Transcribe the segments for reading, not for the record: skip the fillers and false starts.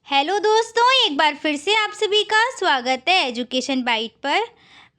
Hello दोस्तों, एक बार फिर से आप सभी का स्वागत है एजुकेशन बाइट पर।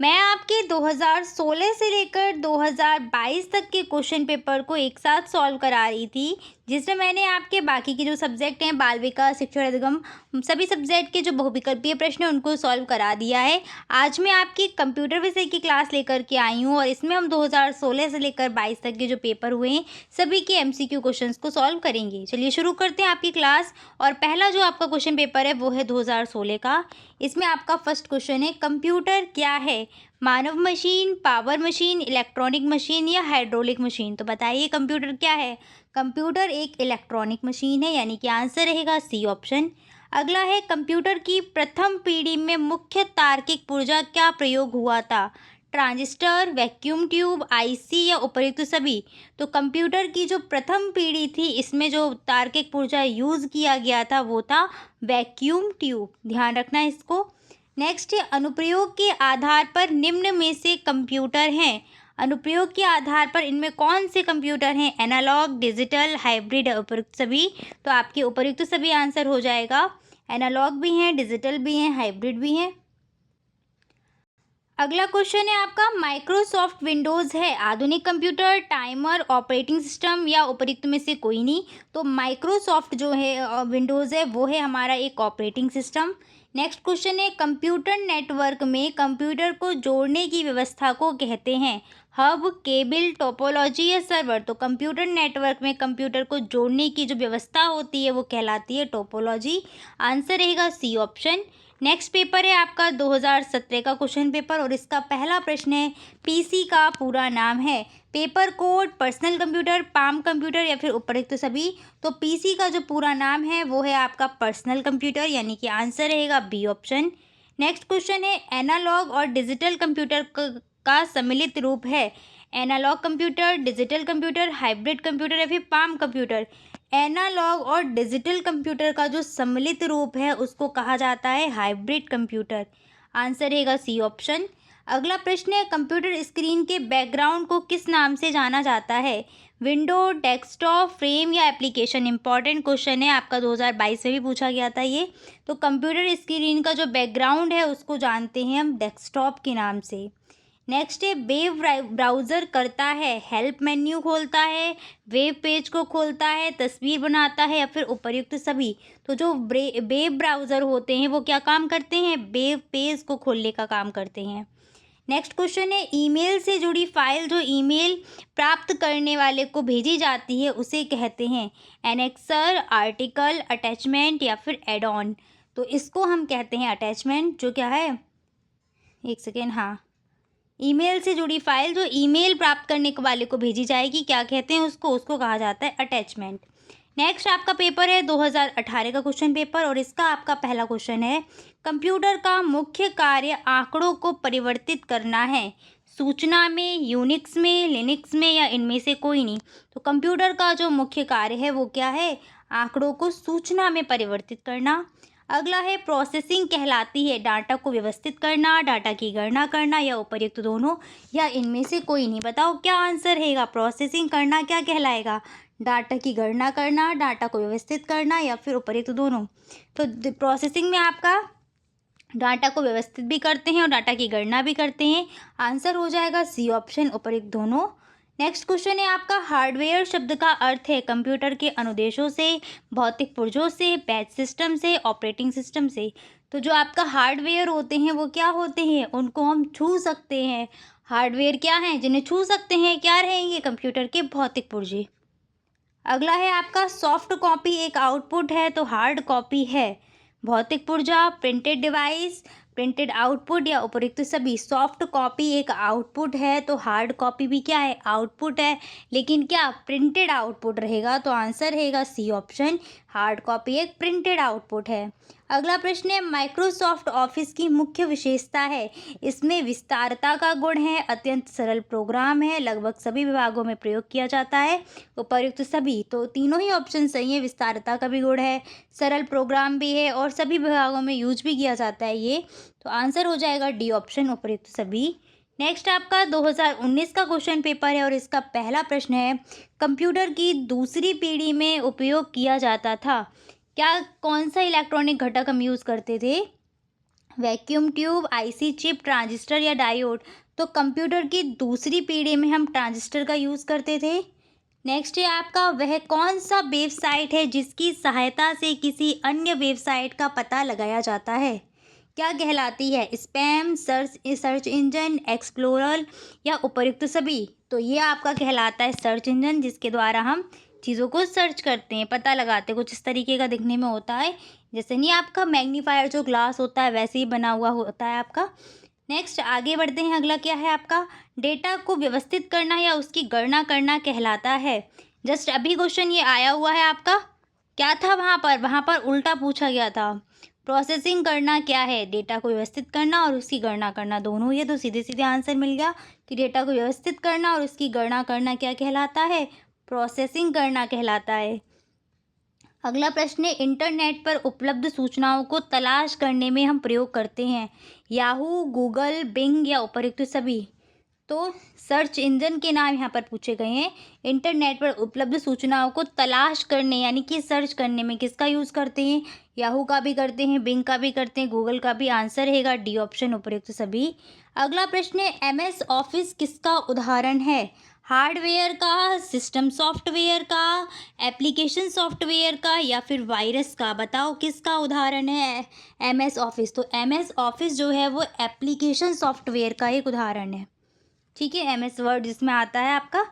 मैं आपके 2016 से लेकर 2022 तक के क्वेश्चन पेपर को एक साथ सॉल्व करा रही थी, जिसमें मैंने आपके बाकी के जो सब्जेक्ट हैं बाल विकास, शिक्षण अधिगम, सभी सब्जेक्ट के जो बहुविकल्पीय प्रश्न हैं उनको सॉल्व करा दिया है। आज मैं आपकी कंप्यूटर विषय की क्लास लेकर के आई हूँ और इसमें हम 2016 से लेकर 22 तक के जो पेपर हुए हैं सभी के MCQ क्वेश्चंस को सॉल्व करेंगे। चलिए शुरू करते हैं आपकी क्लास। और पहला जो आपका क्वेश्चन पेपर है वो है 2016 का। इसमें आपका फर्स्ट क्वेश्चन है, कंप्यूटर क्या है? मानव machine, power machine, electronic machine या हाइड्रोलिक मशीन? तो बताइए कंप्यूटर क्या है? कंप्यूटर एक इलेक्ट्रॉनिक मशीन है, यानी कि आंसर रहेगा सी ऑप्शन। अगला है, कंप्यूटर की प्रथम पीढ़ी में मुख्य तार्किक पुर्जा क्या प्रयोग हुआ था? ट्रांजिस्टर, वैक्यूम ट्यूब, IC या उपर्युक्त सभी? तो कंप्यूटर की जो प्रथम पीढ़ी थी इसमें जो तार्किक पुर्जा यूज़ किया गया था वो था वैक्यूम ट्यूब। ध्यान रखना है इसको। नेक्स्ट है, अनुप्रयोग के आधार पर निम्न में से कंप्यूटर हैं। अनुप्रयोग के आधार पर इनमें कौन से कंप्यूटर हैं? एनालॉग, डिजिटल, हाइब्रिड, उपर्युक्त सभी? तो आपके उपर्युक्त सभी आंसर हो जाएगा। एनालॉग भी हैं, डिजिटल भी हैं, हाइब्रिड भी हैं। अगला क्वेश्चन है आपका, माइक्रोसॉफ्ट विंडोज़ है आधुनिक कंप्यूटर, टाइमर, ऑपरेटिंग सिस्टम या उपर्युक्त में से कोई नहीं? तो माइक्रोसॉफ्ट जो है विंडोज़ है वो है हमारा एक ऑपरेटिंग सिस्टम। नेक्स्ट क्वेश्चन है, कंप्यूटर नेटवर्क में कंप्यूटर को जोड़ने की व्यवस्था को कहते हैं? हब, केबल, टोपोलॉजी या सर्वर? तो कंप्यूटर नेटवर्क में कंप्यूटर को जोड़ने की जो व्यवस्था होती है वो कहलाती है टोपोलॉजी। आंसर रहेगा सी ऑप्शन। नेक्स्ट पेपर है आपका 2017 का क्वेश्चन पेपर और इसका पहला प्रश्न है, PC का पूरा नाम है? Paper code, personal computer, palm computer या फिर उपर्युक्त सभी? तो PC का जो पूरा नाम है वो है आपका पर्सनल कंप्यूटर, यानी कि आंसर रहेगा बी ऑप्शन। नेक्स्ट क्वेश्चन है, एनालॉग और डिजिटल कंप्यूटर का सम्मिलित रूप है? Analogue computer, digital computer, hybrid computer या फिर पाम कंप्यूटर? एनालॉग और डिजिटल कंप्यूटर का जो सम्मिलित रूप है उसको कहा जाता है हाइब्रिड कंप्यूटर। आंसर रहेगा सी ऑप्शन। अगला प्रश्न है, कंप्यूटर स्क्रीन के बैकग्राउंड को किस नाम से जाना जाता है? विंडो, डेस्कटॉप, फ्रेम या एप्लीकेशन? इंपॉर्टेंट क्वेश्चन है आपका, 2022 में भी पूछा गया था ये। तो कंप्यूटर स्क्रीन का जो बैकग्राउंड है उसको जानते हैं हम डेस्कटॉप के नाम से। नेक्स्ट है, वेब ब्राउज़र करता है? हेल्प मेन्यू खोलता है, वेब पेज को खोलता है, तस्वीर बनाता है या फिर उपर्युक्त सभी? तो जो वेब ब्राउज़र होते हैं वो क्या काम करते हैं? वेब पेज को खोलने का काम करते हैं। नेक्स्ट क्वेश्चन है, ईमेल से जुड़ी फाइल जो ईमेल प्राप्त करने वाले को भेजी जाती है उसे कहते हैं? एनेक्सर, आर्टिकल, अटैचमेंट या फिर एड ऑन? तो इसको हम कहते हैं अटैचमेंट। जो क्या है, एक सेकेंड, हाँ, ईमेल से जुड़ी फाइल जो ईमेल प्राप्त करने वाले को भेजी जाएगी क्या कहते हैं उसको कहा जाता है अटैचमेंट। नेक्स्ट आपका पेपर है 2018 का क्वेश्चन पेपर और इसका आपका पहला क्वेश्चन है, कंप्यूटर का मुख्य कार्य आंकड़ों को परिवर्तित करना है? सूचना में, यूनिक्स में, लिनक्स में या इनमें से कोई नहीं? तो कंप्यूटर का जो मुख्य कार्य है वो क्या है? आंकड़ों को सूचना में परिवर्तित करना। अगला है, प्रोसेसिंग कहलाती है डाटा को व्यवस्थित करना, डाटा की गणना करना या उपर्युक्त दोनों या इनमें से कोई नहीं? बताओ क्या आंसर रहेगा? प्रोसेसिंग करना क्या कहलाएगा? डाटा की गणना करना, डाटा को व्यवस्थित करना या फिर उपर्युक्त दोनों? तो प्रोसेसिंग में आपका डाटा को व्यवस्थित भी करते हैं और डाटा की गणना भी करते हैं। आंसर हो जाएगा सी ऑप्शन, उपर्युक्त दोनों। नेक्स्ट क्वेश्चन है आपका, हार्डवेयर शब्द का अर्थ है कंप्यूटर के अनुदेशों से, भौतिक पुर्जों से, बैच सिस्टम से, ऑपरेटिंग सिस्टम से? तो जो आपका हार्डवेयर होते हैं वो क्या होते हैं? उनको हम छू सकते हैं। हार्डवेयर क्या हैं जिन्हें छू सकते हैं? क्या रहेंगे? कंप्यूटर के भौतिक पुर्जे। अगला है आपका, सॉफ्ट कॉपी एक आउटपुट है तो हार्ड कॉपी है? भौतिक पुर्जा, प्रिंटेड डिवाइस, प्रिंटेड आउटपुट या उपर्युक्त सभी? सॉफ्ट कॉपी एक आउटपुट है तो हार्ड कॉपी भी क्या है? आउटपुट है, लेकिन क्या प्रिंटेड आउटपुट रहेगा? तो आंसर रहेगा सी ऑप्शन, हार्ड कॉपी एक प्रिंटेड आउटपुट है। अगला प्रश्न है, माइक्रोसॉफ्ट ऑफिस की मुख्य विशेषता है? इसमें विस्तारता का गुण है, अत्यंत सरल प्रोग्राम है, लगभग सभी विभागों में प्रयोग किया जाता है, उपर्युक्त सभी? तो तीनों ही ऑप्शन सही है। विस्तारता का भी गुण है, सरल प्रोग्राम भी है और सभी विभागों में यूज भी किया जाता है ये। तो आंसर हो जाएगा डी ऑप्शन, उपर्युक्त सभी। नेक्स्ट आपका 2019 का क्वेश्चन पेपर है और इसका पहला प्रश्न है, कंप्यूटर की दूसरी पीढ़ी में उपयोग किया जाता था? क्या कौन सा इलेक्ट्रॉनिक घटक हम यूज़ करते थे? Vacuum tube, IC chip, transistor या डायोड? तो कंप्यूटर की दूसरी पीढ़ी में हम ट्रांजिस्टर का यूज़ करते थे। नेक्स्ट है आपका, वह कौन सा वेबसाइट है जिसकी सहायता से किसी अन्य वेबसाइट का पता लगाया जाता है? क्या कहलाती है? स्पैम, सर्च इंजन, एक्सप्लोरर या उपर्युक्त सभी? तो ये आपका कहलाता है सर्च इंजन, जिसके द्वारा हम चीज़ों को सर्च करते हैं, पता लगाते हैं। कुछ इस तरीके का दिखने में होता है, जैसे नहीं आपका मैग्नीफायर जो ग्लास होता है वैसे ही बना हुआ होता है आपका। नेक्स्ट आगे बढ़ते हैं, अगला क्या है आपका, डेटा को व्यवस्थित करना या उसकी गणना करना कहलाता है। जस्ट अभी क्वेश्चन ये आया हुआ है आपका, क्या था वहाँ पर उल्टा पूछा गया था। प्रोसेसिंग करना क्या है? डेटा को व्यवस्थित करना और उसकी गणना करना, दोनों ये तो सीधे सीधे आंसर मिल गया कि डेटा को व्यवस्थित करना और उसकी गणना करना क्या कहलाता है? प्रोसेसिंग करना कहलाता है। अगला प्रश्न है, इंटरनेट पर उपलब्ध सूचनाओं को तलाश करने में हम प्रयोग करते हैं याहू, गूगल, बिंग या उपर्युक्त सभी? तो सर्च इंजन के नाम यहाँ पर पूछे गए हैं। इंटरनेट पर उपलब्ध सूचनाओं को तलाश करने यानी कि सर्च करने में किसका यूज़ करते हैं? याहू का भी करते हैं, बिंग का भी करते हैं, गूगल का भी। आंसर रहेगा डी ऑप्शन, उपर्युक्त सभी। अगला प्रश्न है, एमएस ऑफिस किसका उदाहरण है? हार्डवेयर का, सिस्टम सॉफ्टवेयर का, एप्लीकेशन सॉफ्टवेयर का या फिर वायरस का? बताओ किसका उदाहरण है एमएस ऑफिस? तो एमएस ऑफिस जो है वो एप्लीकेशन सॉफ्टवेयर का एक उदाहरण है। ठीक है, एमएस वर्ड जिसमें आता है आपका।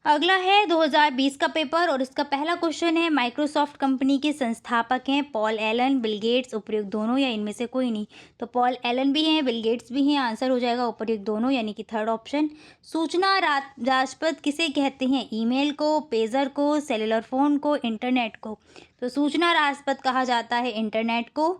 अगला है 2020 का पेपर और इसका पहला क्वेश्चन है, माइक्रोसॉफ्ट कंपनी के संस्थापक हैं पॉल एलन, बिल गेट्स, उपर्युक्त दोनों या इनमें से कोई नहीं? तो पॉल एलन भी हैं, बिल गेट्स भी हैं। आंसर हो जाएगा उपर्युक्त दोनों यानी कि थर्ड ऑप्शन। सूचना राजपथ किसे कहते हैं? ईमेल को, पेजर को, सेलुलर फोन को, इंटरनेट को? तो सूचना राजपथ कहा जाता है इंटरनेट को।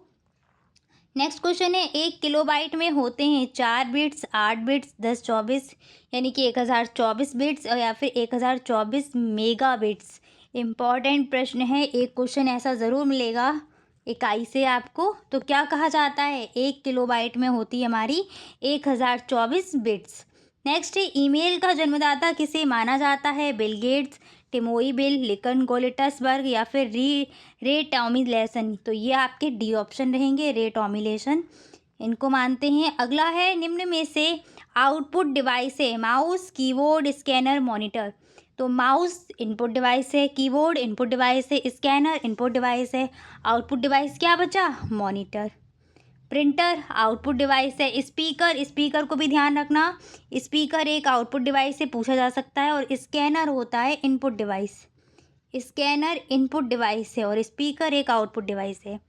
नेक्स्ट क्वेश्चन है, 1 किलोबाइट में होते हैं 4 बिट्स, 8 बिट्स, 10, 24 यानी कि 1024 बिट्स और या फिर 1024 मेगा बिट्स? इम्पॉर्टेंट प्रश्न है, एक क्वेश्चन ऐसा ज़रूर मिलेगा इकाई से आपको। तो क्या कहा जाता है? 1 किलोबाइट में होती है हमारी 1024 बिट्स। नेक्स्ट है, ईमेल का जन्मदाता किसे माना जाता है? बिल गेट्स, टिमोई बिल, लिकन गोलेटसबर्ग या फिर रे टॉमिलेसन? तो ये आपके डी ऑप्शन रहेंगे, रे टॉमिलेसन, इनको मानते हैं। अगला है, निम्न में से आउटपुट डिवाइस है माउस, कीबोर्ड, स्कैनर, मॉनिटर? तो माउस इनपुट डिवाइस है, कीबोर्ड इनपुट डिवाइस है, स्कैनर इनपुट डिवाइस है, आउटपुट डिवाइस क्या बचा? मॉनिटर। प्रिंटर आउटपुट डिवाइस है, स्पीकर को भी ध्यान रखना, स्पीकर एक आउटपुट डिवाइस से पूछा जा सकता है, और स्कैनर होता है input device. Scanner input device है और स्पीकर एक आउटपुट डिवाइस है।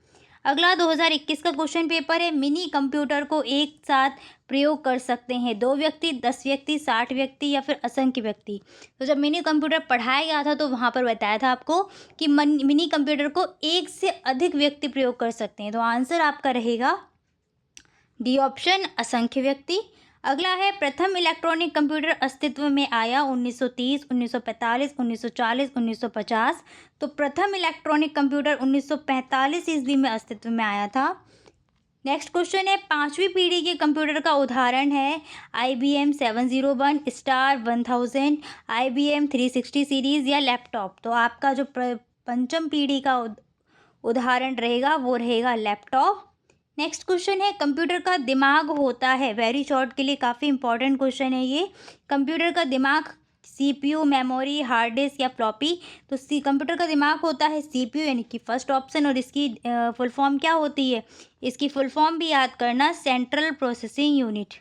अगला 2021 का क्वेश्चन पेपर है, मिनी कंप्यूटर को एक साथ प्रयोग कर सकते हैं 2 व्यक्ति, 10 व्यक्ति, 60 व्यक्ति या फिर असंख्य व्यक्ति? तो जब मिनी कंप्यूटर पढ़ाया गया था तो वहाँ पर बताया था आपको कि मिनी कंप्यूटर को एक से अधिक व्यक्ति प्रयोग कर सकते हैं। तो आंसर आपका रहेगा डी ऑप्शन, असंख्य व्यक्ति। अगला है, प्रथम इलेक्ट्रॉनिक कंप्यूटर अस्तित्व में आया 1930, 1945, 1940, 1950? तो प्रथम इलेक्ट्रॉनिक कंप्यूटर 1945 ईस्वी में अस्तित्व में आया था। नेक्स्ट क्वेश्चन है, 5वीं पीढ़ी के कंप्यूटर का उदाहरण है IBM 701, स्टार 1000, IBM 360 सीरीज या लैपटॉप? तो आपका जो पंचम पीढ़ी का उदाहरण रहेगा वो रहेगा लैपटॉप। नेक्स्ट क्वेश्चन है, कंप्यूटर का दिमाग होता है, वेरी शॉर्ट के लिए काफ़ी इंपॉर्टेंट क्वेश्चन है ये, कंप्यूटर का दिमाग CPU, मेमोरी, हार्ड डिस्क या फ्लॉपी? तो कंप्यूटर का दिमाग होता है CPU यानी कि फर्स्ट ऑप्शन, और इसकी फुल फॉर्म क्या होती है? इसकी फुल फॉर्म भी याद करना, सेंट्रल प्रोसेसिंग यूनिट।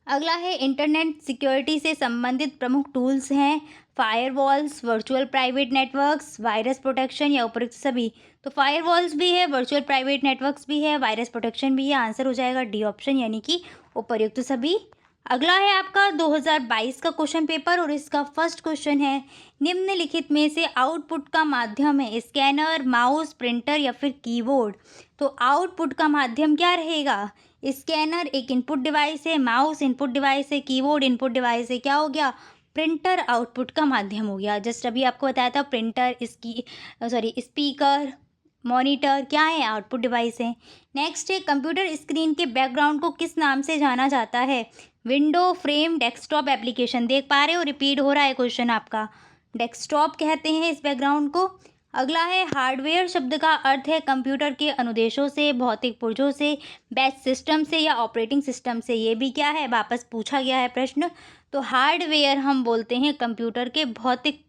अगला है, इंटरनेट सिक्योरिटी से संबंधित प्रमुख टूल्स हैं firewalls, virtual private networks, virus protection या उपयुक्त सभी? तो फायरवॉल्स भी है, वर्चुअल प्राइवेट नेटवर्क्स भी है, वायरस प्रोटेक्शन भी है। आंसर हो जाएगा डी ऑप्शन यानी कि उपयुक्त सभी। अगला है आपका 2022 का क्वेश्चन पेपर और इसका फर्स्ट क्वेश्चन है, निम्नलिखित में से आउटपुट का माध्यम है स्कैनर, माउस, प्रिंटर या फिर कीबोर्ड? तो आउटपुट का माध्यम क्या रहेगा? स्कैनर एक इनपुट डिवाइस है, माउस इनपुट डिवाइस है, कीबोर्ड इनपुट डिवाइस है, क्या हो गया? प्रिंटर आउटपुट का माध्यम हो गया। जस्ट अभी आपको बताया था प्रिंटर स्पीकर, मॉनिटर क्या है? आउटपुट डिवाइस है। नेक्स्ट है, कंप्यूटर स्क्रीन के बैकग्राउंड को किस नाम से जाना जाता है? Window, frame, desktop, application? देख पा रहे हो, रिपीट हो रहा है क्वेश्चन आपका। डेस्कटॉप कहते हैं इस बैकग्राउंड को। अगला है हार्डवेयर शब्द का अर्थ है कंप्यूटर के अनुदेशों से, भौतिक पुर्जों से, बैच सिस्टम से या ऑपरेटिंग सिस्टम से। ये भी क्या है, वापस पूछा गया है प्रश्न। तो हार्डवेयर हम बोलते हैं कंप्यूटर के भौतिक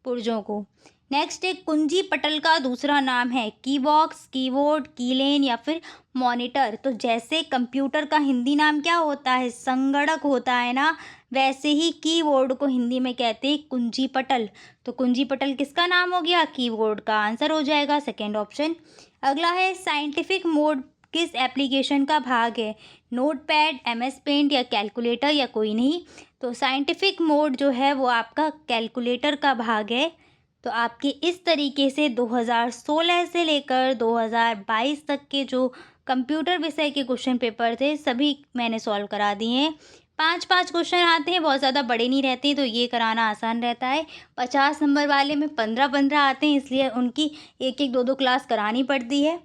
पुर्जों को। नेक्स्ट एक कुंजी पटल का दूसरा नाम है कीबॉक्स, कीबोर्ड, कीलेन या फिर मॉनिटर। तो जैसे कंप्यूटर का हिंदी नाम क्या होता है, संगणक होता है ना, वैसे ही कीबोर्ड को हिंदी में कहते हैं कुंजी पटल। तो कुंजी पटल किसका नाम हो गया, कीबोर्ड का आंसर हो जाएगा सेकेंड ऑप्शन। अगला है साइंटिफिक मोड किस एप्लीकेशन का भाग है, नोटपैड, एमएस पेंट या कैलकुलेटर या कोई नहीं। तो साइंटिफिक मोड जो है वो आपका कैलकुलेटर का भाग है। तो आपके इस तरीके से 2016 से लेकर 2022 तक के जो कंप्यूटर विषय के क्वेश्चन पेपर थे सभी मैंने सॉल्व करा दिए हैं। 5-5 क्वेश्चन आते हैं, बहुत ज़्यादा बड़े नहीं रहते, तो ये कराना आसान रहता है। 50 नंबर वाले में 15-15 आते हैं, इसलिए उनकी 1-1 2-2 क्लास करानी पड़ती है।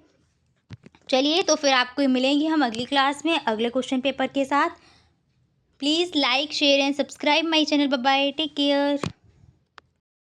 चलिए तो फिर आपको मिलेंगे हम अगली क्लास में अगले क्वेश्चन पेपर के साथ। Please like share and subscribe my channel. Bye bye, take care.